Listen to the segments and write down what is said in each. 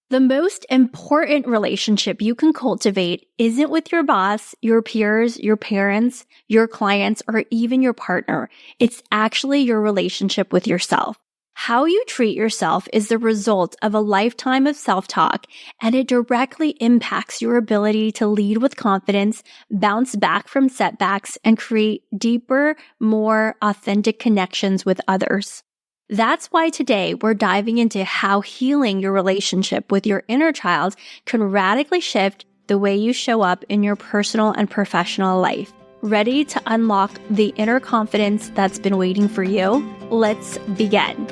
The most important relationship you can cultivate isn't with your boss, your peers, your parents, your clients, or even your partner. It's actually your relationship with yourself. How you treat yourself is the result of a lifetime of self-talk, and it directly impacts your ability to lead with confidence, bounce back from setbacks, and create deeper, more authentic connections with others. That's why today we're diving into how healing your relationship with your inner child can radically shift the way you show up in your personal and professional life. Ready to unlock the inner confidence that's been waiting for you? Let's begin.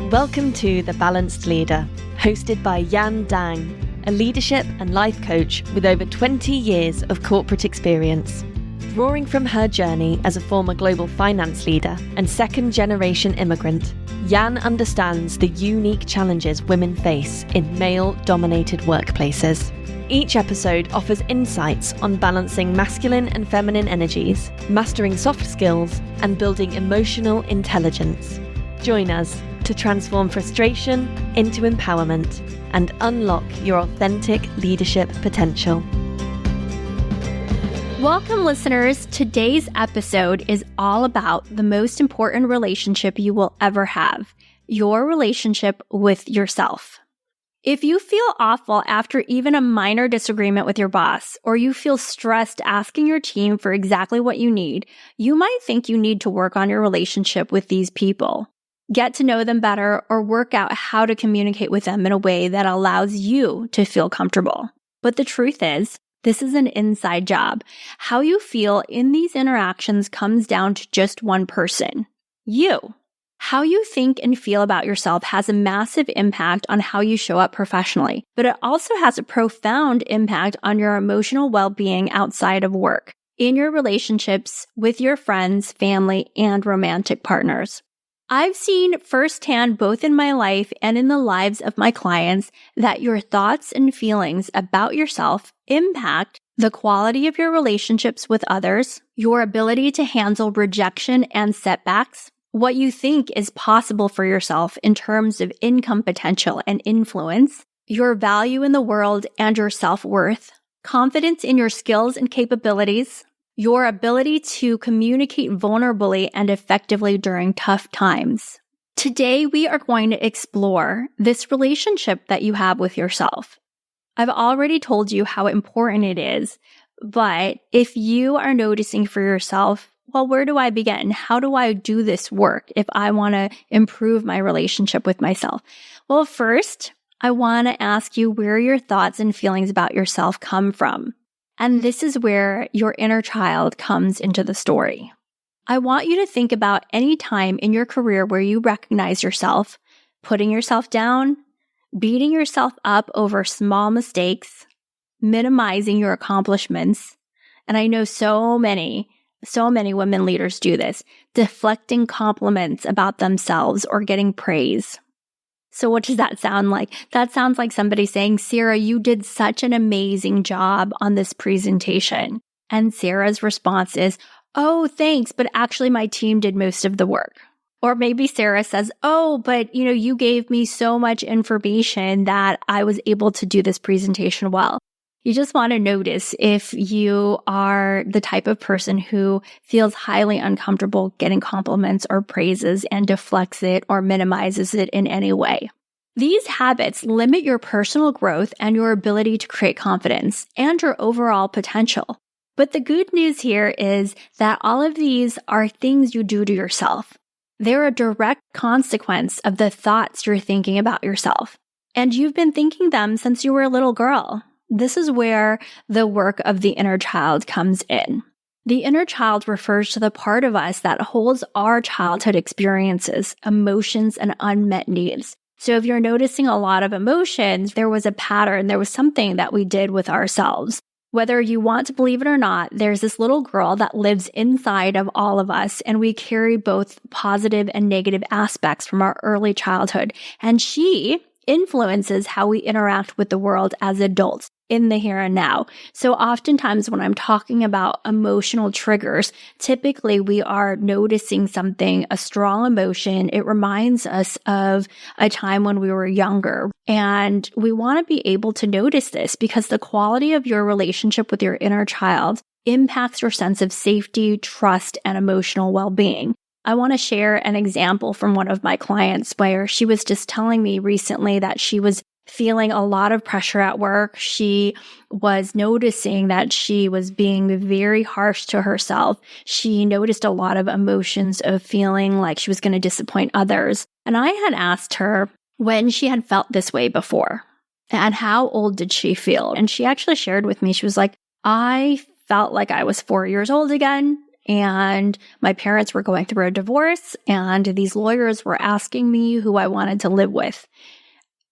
Welcome to The Balanced Leader, hosted by Yan Dang, a leadership and life coach with over 20 years of corporate experience. Drawing from her journey as a former global finance leader and second-generation immigrant, Yan understands the unique challenges women face in male-dominated workplaces. Each episode offers insights on balancing masculine and feminine energies, mastering soft skills, and building emotional intelligence. Join us to transform frustration into empowerment and unlock your authentic leadership potential. Welcome, listeners. Today's episode is all about the most important relationship you will ever have, your relationship with yourself. If you feel awful after even a minor disagreement with your boss, or you feel stressed asking your team for exactly what you need, you might think you need to work on your relationship with these people. Get to know them better or work out how to communicate with them in a way that allows you to feel comfortable. But the truth is, this is an inside job. How you feel in these interactions comes down to just one person, you. How you think and feel about yourself has a massive impact on how you show up professionally, but it also has a profound impact on your emotional well-being outside of work, in your relationships with your friends, family, and romantic partners. I've seen firsthand, both in my life and in the lives of my clients, that your thoughts and feelings about yourself impact the quality of your relationships with others, your ability to handle rejection and setbacks, what you think is possible for yourself in terms of income potential and influence, your value in the world and your self-worth, confidence in your skills and capabilities, your ability to communicate vulnerably and effectively during tough times. Today, we are going to explore this relationship that you have with yourself. I've already told you how important it is, but if you are noticing for yourself, well, where do I begin? How do I do this work if I want to improve my relationship with myself? Well, first, I want to ask you where your thoughts and feelings about yourself come from. And this is where your inner child comes into the story. I want you to think about any time in your career where you recognize yourself putting yourself down, beating yourself up over small mistakes, minimizing your accomplishments. And I know so many women leaders do this, deflecting compliments about themselves or getting praise. So what does that sound like? That sounds like somebody saying, Sarah, you did such an amazing job on this presentation. And Sarah's response is, oh, thanks, but actually my team did most of the work. Or maybe Sarah says, oh, but you gave me so much information that I was able to do this presentation well. You just want to notice if you are the type of person who feels highly uncomfortable getting compliments or praises and deflects it or minimizes it in any way. These habits limit your personal growth and your ability to create confidence and your overall potential. But the good news here is that all of these are things you do to yourself. They're a direct consequence of the thoughts you're thinking about yourself. And you've been thinking them since you were a little girl. This is where the work of the inner child comes in. The inner child refers to the part of us that holds our childhood experiences, emotions, and unmet needs. So if you're noticing a lot of emotions, there was a pattern, there was something that we did with ourselves. Whether you want to believe it or not, there's this little girl that lives inside of all of us, and we carry both positive and negative aspects from our early childhood. And she influences how we interact with the world as adults in the here and now. So oftentimes when I'm talking about emotional triggers, typically we are noticing something, a strong emotion. It reminds us of a time when we were younger. And we want to be able to notice this because the quality of your relationship with your inner child impacts your sense of safety, trust, and emotional well-being. I want to share an example from one of my clients where she was just telling me recently that she was feeling a lot of pressure at work. She was noticing that she was being very harsh to herself. She noticed a lot of emotions of feeling like she was going to disappoint others. And I had asked her when she had felt this way before and how old did she feel? And she actually shared with me, she was like, I felt like I was 4 years old again. And my parents were going through a divorce, and these lawyers were asking me who I wanted to live with.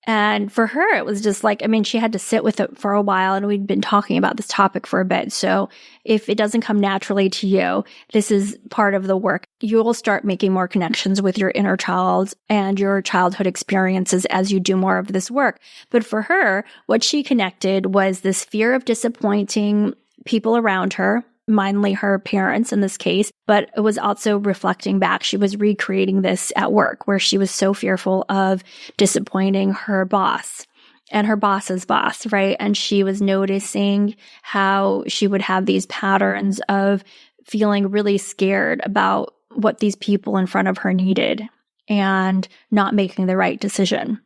And for her, it was just like, she had to sit with it for a while, and we'd been talking about this topic for a bit. So if it doesn't come naturally to you, this is part of the work. You'll start making more connections with your inner child and your childhood experiences as you do more of this work. But for her, what she connected was this fear of disappointing people around her, mainly her parents in this case, but it was also reflecting back. She was recreating this at work where she was so fearful of disappointing her boss and her boss's boss, right? And she was noticing how she would have these patterns of feeling really scared about what these people in front of her needed and not making the right decision.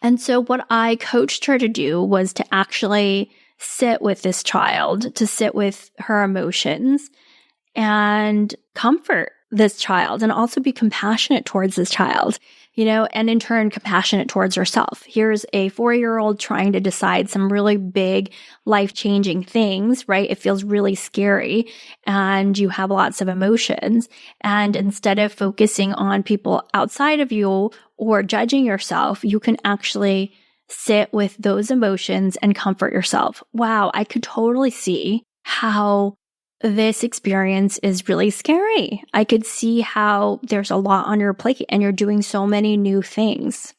And so what I coached her to do was to actually sit with this child, to sit with her emotions and comfort this child and also be compassionate towards this child, and in turn, compassionate towards herself. Here's a 4-year-old trying to decide some really big life-changing things, right? It feels really scary and you have lots of emotions. And instead of focusing on people outside of you or judging yourself, you can actually sit with those emotions and comfort yourself. Wow, I could totally see how this experience is really scary. I could see how there's a lot on your plate and you're doing so many new things.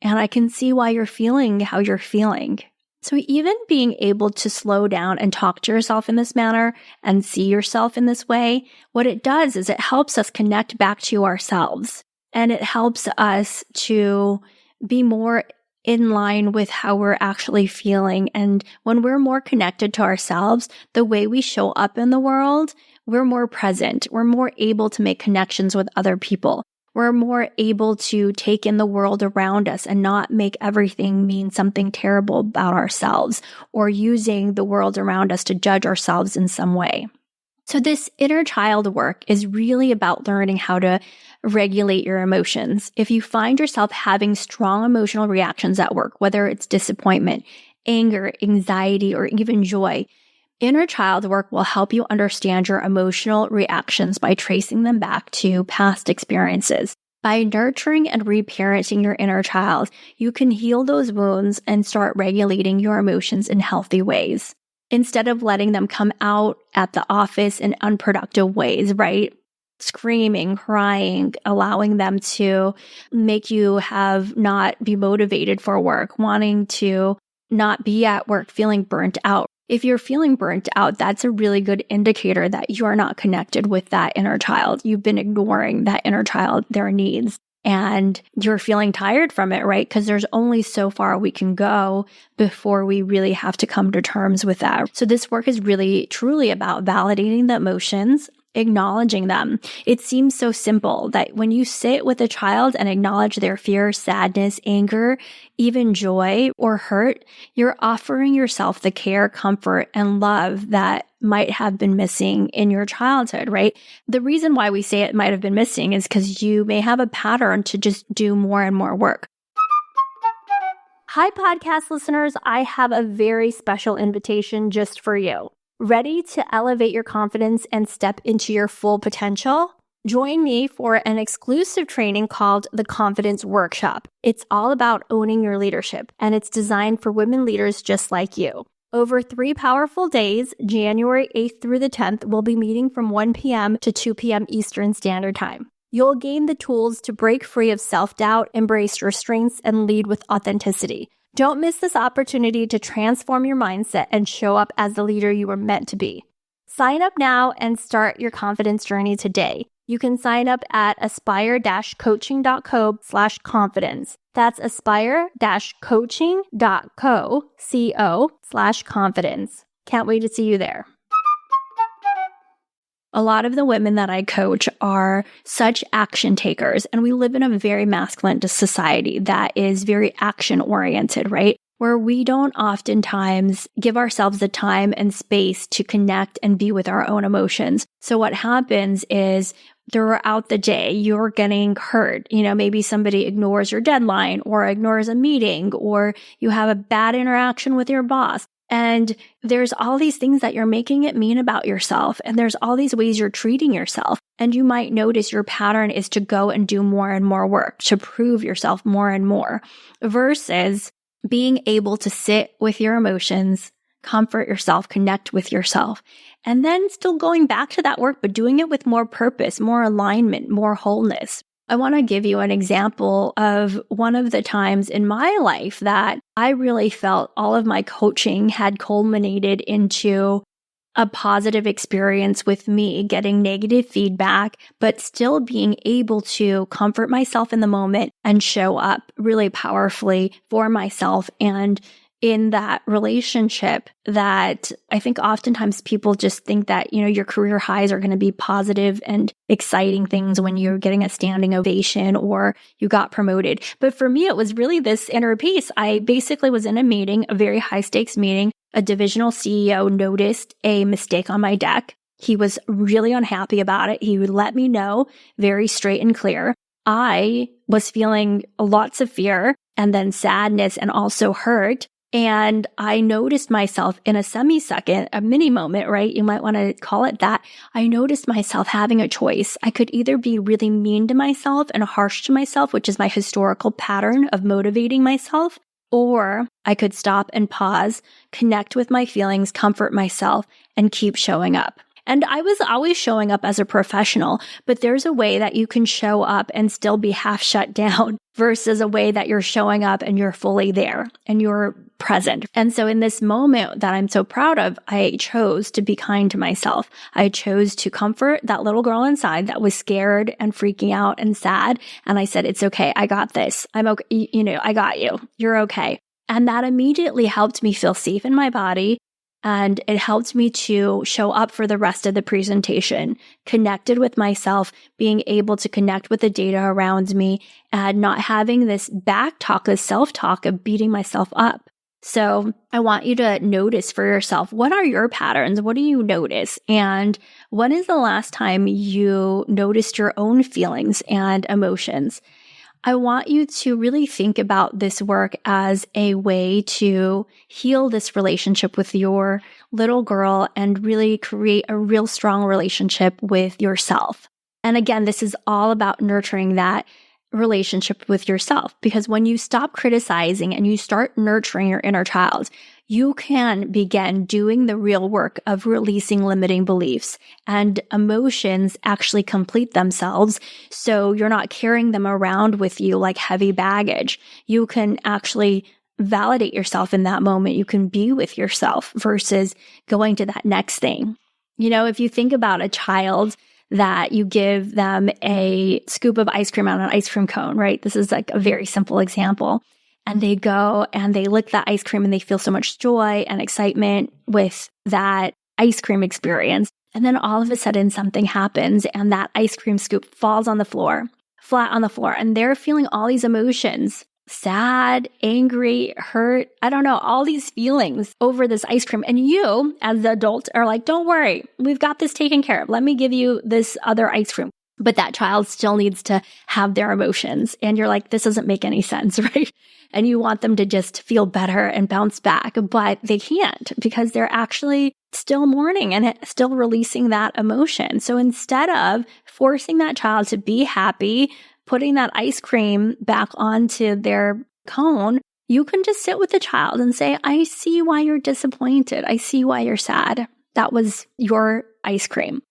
And I can see why you're feeling how you're feeling. So even being able to slow down and talk to yourself in this manner and see yourself in this way, what it does is it helps us connect back to ourselves. And it helps us to be more in line with how we're actually feeling. And when we're more connected to ourselves, the way we show up in the world, we're more present. We're more able to make connections with other people. We're more able to take in the world around us and not make everything mean something terrible about ourselves or using the world around us to judge ourselves in some way. So this inner child work is really about learning how to regulate your emotions. If you find yourself having strong emotional reactions at work, whether it's disappointment, anger, anxiety, or even joy, inner child work will help you understand your emotional reactions by tracing them back to past experiences. By nurturing and reparenting your inner child, you can heal those wounds and start regulating your emotions in healthy ways, instead of letting them come out at the office in unproductive ways, right? Screaming, crying, allowing them to make you not be motivated for work, wanting to not be at work, feeling burnt out. If you're feeling burnt out, that's a really good indicator that you are not connected with that inner child. You've been ignoring that inner child, their needs, and you're feeling tired from it, right? Because there's only so far we can go before we really have to come to terms with that. So this work is really, truly about validating the emotions, acknowledging them. It seems so simple that when you sit with a child and acknowledge their fear, sadness, anger, even joy or hurt, you're offering yourself the care, comfort, and love that might have been missing in your childhood, right? The reason why we say it might have been missing is because you may have a pattern to just do more and more work. Hi, podcast listeners. I have a very special invitation just for you. Ready to elevate your confidence and step into your full potential? Join me for an exclusive training called the Confidence Workshop. It's all about owning your leadership, and it's designed for women leaders just like you. Over 3 powerful days, January 8th through the 10th, we'll be meeting from 1 p.m. to 2 p.m. Eastern Standard Time. You'll gain the tools to break free of self-doubt, embrace your strengths, and lead with authenticity. Don't miss this opportunity to transform your mindset and show up as the leader you were meant to be. Sign up now and start your confidence journey today. You can sign up at aspire-coaching.co/confidence. That's aspire-coaching.co/confidence. Can't wait to see you there. A lot of the women that I coach are such action takers, and we live in a very masculine society that is very action oriented, right? Where we don't oftentimes give ourselves the time and space to connect and be with our own emotions. So what happens is throughout the day, you're getting hurt. Maybe somebody ignores your deadline or ignores a meeting, or you have a bad interaction with your boss. And there's all these things that you're making it mean about yourself. And there's all these ways you're treating yourself. And you might notice your pattern is to go and do more and more work to prove yourself more and more, versus being able to sit with your emotions, comfort yourself, connect with yourself, and then still going back to that work, but doing it with more purpose, more alignment, more wholeness. I want to give you an example of one of the times in my life that I really felt all of my coaching had culminated into a positive experience with me getting negative feedback, but still being able to comfort myself in the moment and show up really powerfully for myself and in that relationship that I think oftentimes people just think that, your career highs are going to be positive and exciting things when you're getting a standing ovation or you got promoted. But for me, it was really this inner peace. I basically was in a meeting, a very high stakes meeting. A divisional CEO noticed a mistake on my deck. He was really unhappy about it. He would let me know very straight and clear. I was feeling lots of fear and then sadness and also hurt. And I noticed myself in a semi-second, a mini moment, right? You might want to call it that. I noticed myself having a choice. I could either be really mean to myself and harsh to myself, which is my historical pattern of motivating myself, or I could stop and pause, connect with my feelings, comfort myself, and keep showing up. And I was always showing up as a professional, but there's a way that you can show up and still be half shut down versus a way that you're showing up and you're fully there and you're present. And so in this moment that I'm so proud of, I chose to be kind to myself. I chose to comfort that little girl inside that was scared and freaking out and sad. And I said, it's okay. I got this. I'm okay. I got you. You're okay. And that immediately helped me feel safe in my body. And it helped me to show up for the rest of the presentation, connected with myself, being able to connect with the data around me and not having this back talk, this self-talk of beating myself up. So I want you to notice for yourself, what are your patterns? What do you notice? And when is the last time you noticed your own feelings and emotions? I want you to really think about this work as a way to heal this relationship with your little girl and really create a real strong relationship with yourself. And again, this is all about nurturing that relationship with yourself, because when you stop criticizing and you start nurturing your inner child, you can begin doing the real work of releasing limiting beliefs, and emotions actually complete themselves. So you're not carrying them around with you like heavy baggage. You can actually validate yourself in that moment. You can be with yourself versus going to that next thing. If you think about a child that you give them a scoop of ice cream on an ice cream cone, right? This is like a very simple example. And they go and they lick that ice cream and they feel so much joy and excitement with that ice cream experience. And then all of a sudden something happens and that ice cream scoop falls on the floor, flat on the floor. And they're feeling all these emotions, sad, angry, hurt, I don't know, all these feelings over this ice cream. And you, as the adult, are like, don't worry, we've got this taken care of. Let me give you this other ice cream. But that child still needs to have their emotions. And you're like, this doesn't make any sense, right? And you want them to just feel better and bounce back, but they can't because they're actually still mourning and still releasing that emotion. So instead of forcing that child to be happy, putting that ice cream back onto their cone, you can just sit with the child and say, I see why you're disappointed. I see why you're sad. That was your ice cream.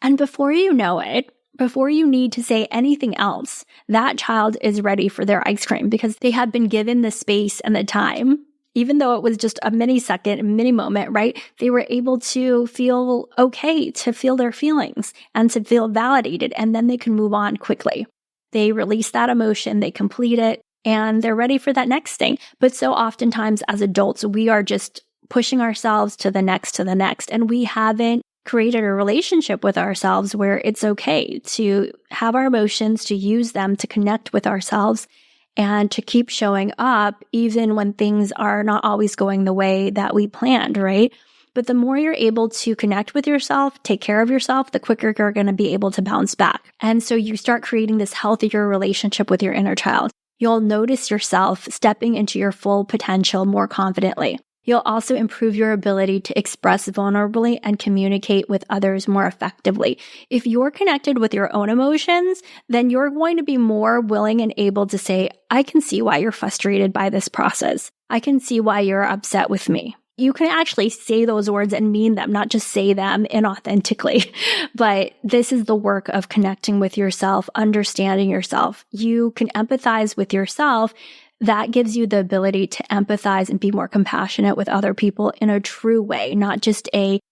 And before you know it, Before you need to say anything else, that child is ready for their ice cream because they have been given the space and the time. Even though it was just a millisecond, a mini moment, right? They were able to feel okay, to feel their feelings and to feel validated. And then they can move on quickly. They release that emotion, they complete it, and they're ready for that next thing. But so oftentimes as adults, we are just pushing ourselves to the next, and we haven't created a relationship with ourselves where it's okay to have our emotions, to use them to connect with ourselves and to keep showing up even when things are not always going the way that we planned, right? But the more you're able to connect with yourself, take care of yourself, the quicker you're going to be able to bounce back. And so you start creating this healthier relationship with your inner child. You'll notice yourself stepping into your full potential more confidently. You'll also improve your ability to express vulnerably and communicate with others more effectively. If you're connected with your own emotions, then you're going to be more willing and able to say, I can see why you're frustrated by this process. I can see why you're upset with me. You can actually say those words and mean them, not just say them inauthentically. But this is the work of connecting with yourself, understanding yourself. You can empathize with yourself. That gives you the ability to empathize and be more compassionate with other people in a true way, not just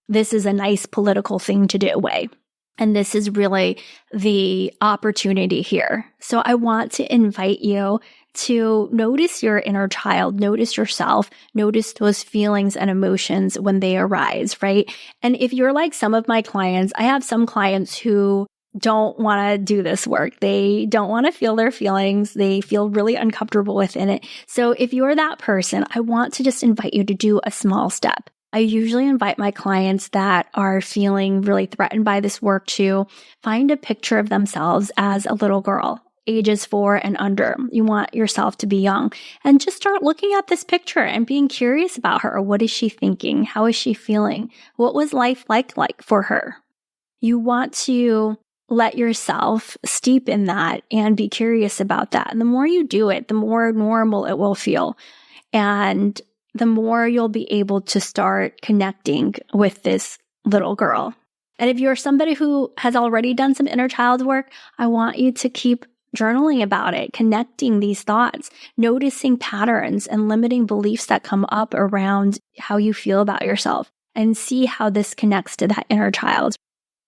this is a nice political thing to do way. And this is really the opportunity here. So I want to invite you to notice your inner child, notice yourself, notice those feelings and emotions when they arise, right? And if you're like some of my clients, I have some clients who don't want to do this work. They don't want to feel their feelings. They feel really uncomfortable within it. So if you're that person, I want to just invite you to do a small step. I usually invite my clients that are feeling really threatened by this work to find a picture of themselves as a little girl, ages 4 and under. You want yourself to be young and just start looking at this picture and being curious about her. What is she thinking? How is she feeling? What was life like for her? You want to let yourself steep in that and be curious about that. And the more you do it, the more normal it will feel. And the more you'll be able to start connecting with this little girl. And if you're somebody who has already done some inner child work, I want you to keep journaling about it, connecting these thoughts, noticing patterns and limiting beliefs that come up around how you feel about yourself, and see how this connects to that inner child.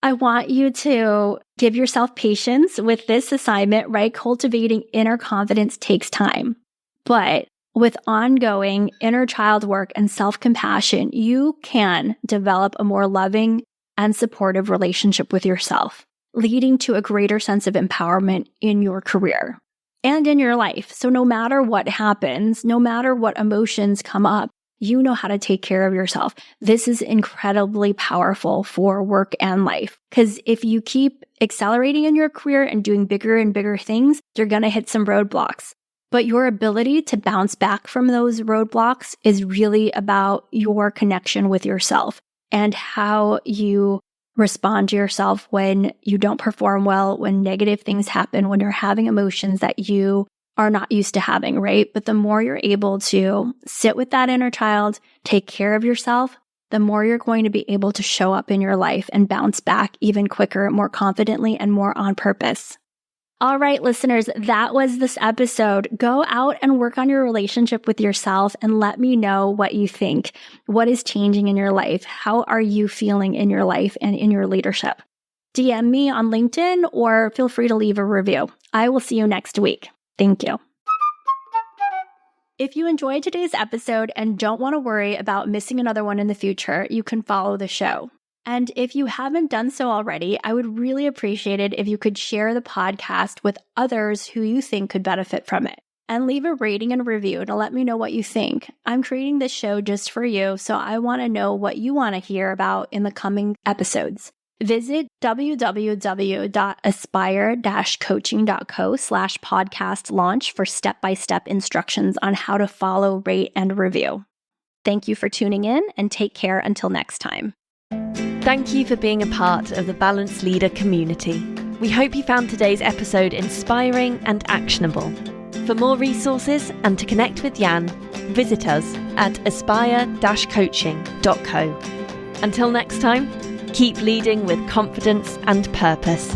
I want you to give yourself patience with this assignment, right? Cultivating inner confidence takes time. But with ongoing inner child work and self-compassion, you can develop a more loving and supportive relationship with yourself, leading to a greater sense of empowerment in your career and in your life. So no matter what happens, no matter what emotions come up, you know how to take care of yourself. This is incredibly powerful for work and life. Because if you keep accelerating in your career and doing bigger and bigger things, you're going to hit some roadblocks. But your ability to bounce back from those roadblocks is really about your connection with yourself and how you respond to yourself when you don't perform well, when negative things happen, when you're having emotions that you are not used to having, right? But the more you're able to sit with that inner child, take care of yourself, the more you're going to be able to show up in your life and bounce back even quicker, more confidently, and more on purpose. All right, listeners, that was this episode. Go out and work on your relationship with yourself and let me know what you think. What is changing in your life? How are you feeling in your life and in your leadership? DM me on LinkedIn or feel free to leave a review. I will see you next week. Thank you. If you enjoyed today's episode and don't want to worry about missing another one in the future, you can follow the show. And if you haven't done so already, I would really appreciate it if you could share the podcast with others who you think could benefit from it. And leave a rating and review to let me know what you think. I'm creating this show just for you, so I want to know what you want to hear about in the coming episodes. Visit www.aspire-coaching.co/podcast launch for step-by-step instructions on how to follow, rate, and review. Thank you for tuning in and take care until next time. Thank you for being a part of the Balanced Leader community. We hope you found today's episode inspiring and actionable. For more resources and to connect with Jan, visit us at aspire-coaching.co. Until next time, keep leading with confidence and purpose.